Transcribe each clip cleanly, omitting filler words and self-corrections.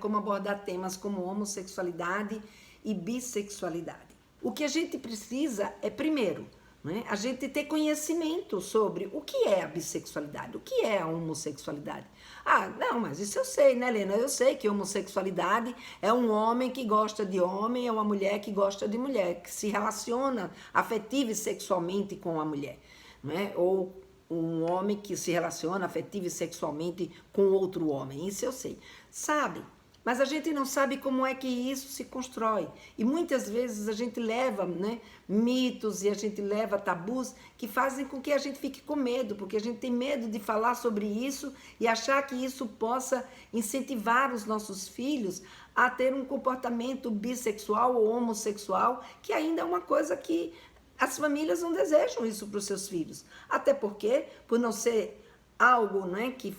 como abordar temas como homossexualidade e bissexualidade. O que a gente precisa é, primeiro, né, a gente ter conhecimento sobre o que é a bissexualidade, o que é a homossexualidade. Ah, não, mas isso eu sei, né, Helena? Eu sei que homossexualidade é um homem que gosta de homem, é uma mulher que gosta de mulher, que se relaciona afetiva e sexualmente com a mulher, né? Ou um homem que se relaciona afetiva e sexualmente com outro homem. Isso eu sei. Sabe? Mas a gente não sabe como é que isso se constrói. E muitas vezes a gente leva, né, mitos e a gente leva tabus que fazem com que a gente fique com medo, porque a gente tem medo de falar sobre isso e achar que isso possa incentivar os nossos filhos a ter um comportamento bissexual ou homossexual, que ainda é uma coisa que as famílias não desejam isso para os seus filhos. Até porque, por não ser algo, né, que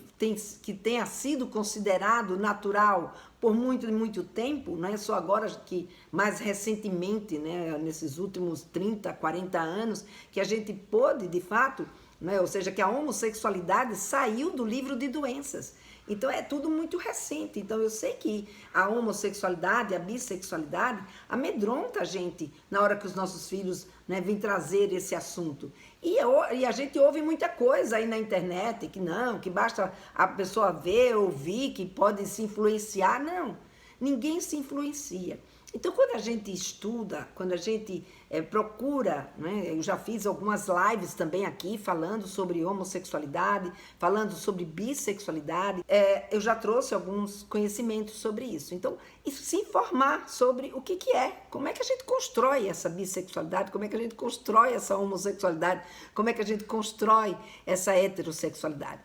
tenha sido considerado natural por muito tempo, não é só agora que mais recentemente, né, nesses últimos 30, 40 anos, que a gente pôde, de fato, né, ou seja, que a homossexualidade saiu do livro de doenças. Então é tudo muito recente. Então eu sei que a homossexualidade, a bissexualidade amedronta a gente na hora que os nossos filhos, né, vêm trazer esse assunto. E a gente ouve muita coisa aí na internet, que não, que basta a pessoa ver, ouvir, que pode se influenciar. Não, ninguém se influencia. Então, quando a gente estuda, quando a gente procura, né, eu já fiz algumas lives também aqui falando sobre homossexualidade, falando sobre bissexualidade, eu já trouxe alguns conhecimentos sobre isso. Então, isso se informar sobre o que é, como é que a gente constrói essa bissexualidade, como é que a gente constrói essa homossexualidade, como é que a gente constrói essa heterossexualidade.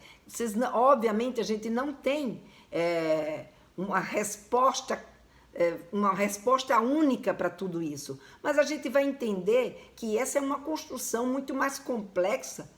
Obviamente, a gente não tem uma resposta única para tudo isso. Mas a gente vai entender que essa é uma construção muito mais complexa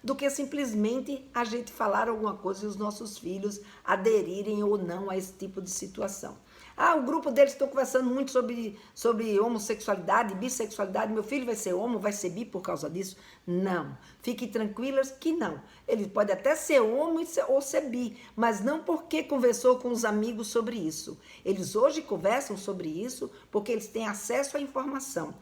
do que simplesmente a gente falar alguma coisa e os nossos filhos aderirem ou não a esse tipo de situação. Ah, o grupo deles estão conversando muito sobre homossexualidade, bissexualidade. Meu filho vai ser homo, vai ser bi por causa disso? Não. Fiquem tranquilas que não. Ele pode até ser homo ou ser bi, mas não porque conversou com os amigos sobre isso. Eles hoje conversam sobre isso porque eles têm acesso à informação.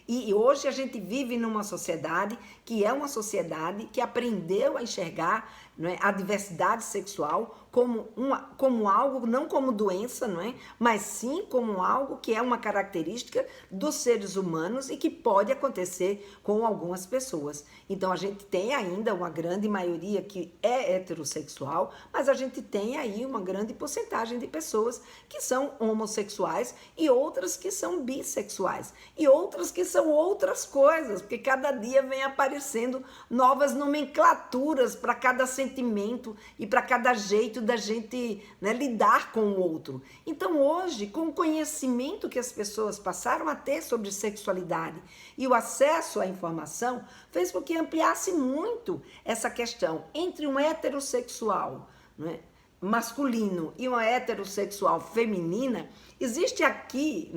E hoje a gente vive numa sociedade que é uma sociedade que aprendeu a enxergar, não é, a diversidade sexual como algo, não como doença, não é, mas sim como algo que é uma característica dos seres humanos e que pode acontecer com algumas pessoas. Então a gente tem ainda uma grande maioria que é heterossexual, mas a gente tem aí uma grande porcentagem de pessoas que são homossexuais e outras que são bissexuais e outras que são outras coisas, porque cada dia vem aparecendo novas nomenclaturas para cada sentimento e para cada jeito da gente, né, lidar com o outro. Então hoje, com o conhecimento que as pessoas passaram a ter sobre sexualidade e o acesso à informação, fez com que ampliasse muito essa questão entre um heterossexual, né, masculino e uma heterossexual feminina. Existe aqui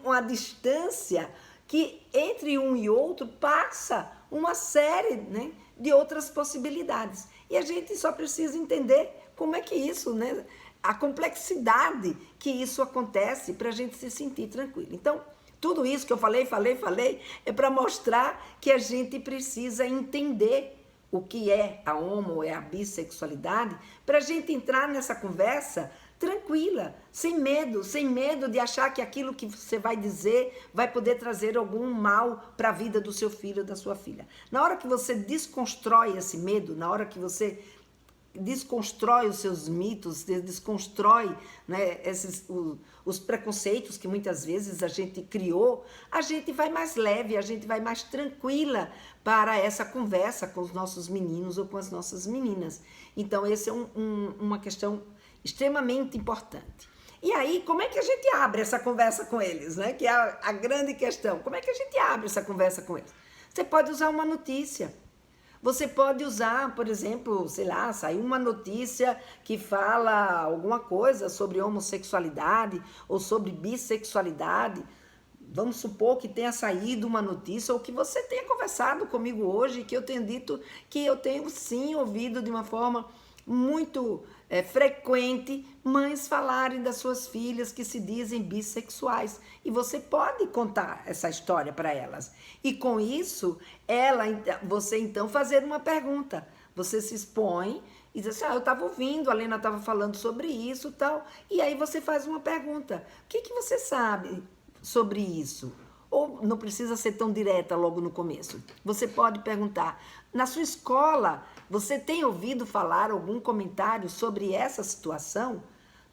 uma distância que entre um e outro passa uma série, né, de outras possibilidades. E a gente só precisa entender como é que isso, né, a complexidade que isso acontece para a gente se sentir tranquilo. Então, tudo isso que eu falei, é para mostrar que a gente precisa entender o que é a homo ou é a bissexualidade, para a gente entrar nessa conversa tranquila, sem medo de achar que aquilo que você vai dizer vai poder trazer algum mal para a vida do seu filho ou da sua filha. Na hora que você desconstrói esse medo, na hora que você desconstrói os seus mitos, desconstrói, né, os preconceitos que muitas vezes a gente criou, a gente vai mais leve, a gente vai mais tranquila para essa conversa com os nossos meninos ou com as nossas meninas. Então, essa é uma questão extremamente importante. E aí, como é que a gente abre essa conversa com eles, né? Que é a grande questão. Como é que a gente abre essa conversa com eles? Você pode usar uma notícia. Você pode usar, por exemplo, sei lá, saiu uma notícia que fala alguma coisa sobre homossexualidade ou sobre bissexualidade. Vamos supor que tenha saído uma notícia ou que você tenha conversado comigo hoje, que eu tenha dito que eu tenho sim ouvido de uma forma muito é frequente mães falarem das suas filhas que se dizem bissexuais. E você pode contar essa história para elas. E com isso, você então fazer uma pergunta. Você se expõe e diz assim, eu estava ouvindo, a Lena estava falando sobre isso e tal. E aí você faz uma pergunta. O que você sabe sobre isso? Ou não precisa ser tão direta logo no começo. Você pode perguntar, na sua escola, você tem ouvido falar algum comentário sobre essa situação?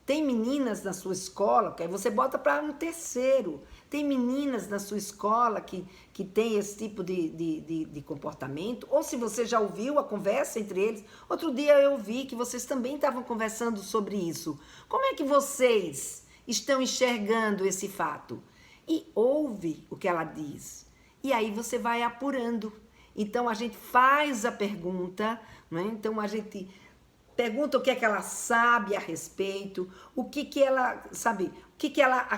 Tem meninas na sua escola, que aí você bota para um terceiro. Tem meninas na sua escola que tem esse tipo de comportamento? Ou se você já ouviu a conversa entre eles, outro dia eu vi que vocês também estavam conversando sobre isso. Como é que vocês estão enxergando esse fato? E ouve o que ela diz. E aí você vai apurando. Então a gente faz a pergunta, né? Então a gente pergunta o que é que ela sabe a respeito, o que ela sabe, o que ela,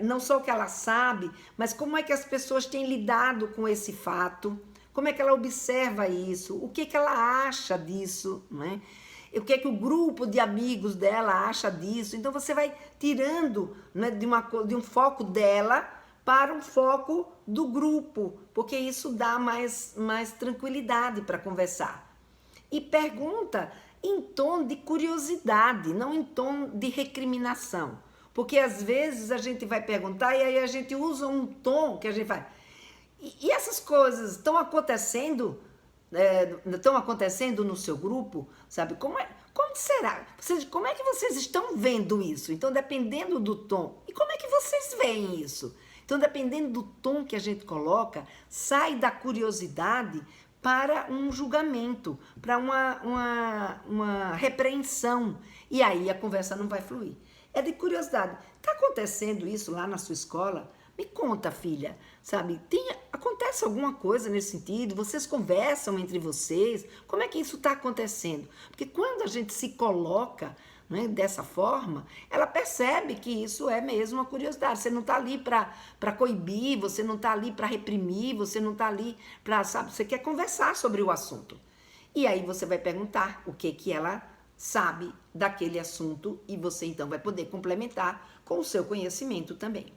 não só o que ela sabe, mas como é que as pessoas têm lidado com esse fato, como é que ela observa isso, o que ela acha disso, né? O que é que o grupo de amigos dela acha disso. Então você vai tirando, né, de um foco dela para um foco do grupo, porque isso dá mais tranquilidade para conversar. E pergunta em tom de curiosidade, não em tom de recriminação. Porque às vezes a gente vai perguntar e aí a gente usa um tom que a gente vai... E essas coisas estão acontecendo... estão acontecendo no seu grupo, sabe? Como será? Como é que vocês estão vendo isso? Então, dependendo do tom, e como é que vocês veem isso? Então, dependendo do tom que a gente coloca, sai da curiosidade para um julgamento, para uma repreensão. E aí a conversa não vai fluir. É de curiosidade. Está acontecendo isso lá na sua escola? Me conta, filha, sabe? Acontece alguma coisa nesse sentido? Vocês conversam entre vocês? Como é que isso está acontecendo? Porque quando a gente se coloca, né, dessa forma, ela percebe que isso é mesmo uma curiosidade. Você não está ali para coibir, você não está ali para reprimir, você não está ali para, sabe? Você quer conversar sobre o assunto. E aí você vai perguntar o que ela sabe daquele assunto e você então vai poder complementar com o seu conhecimento também.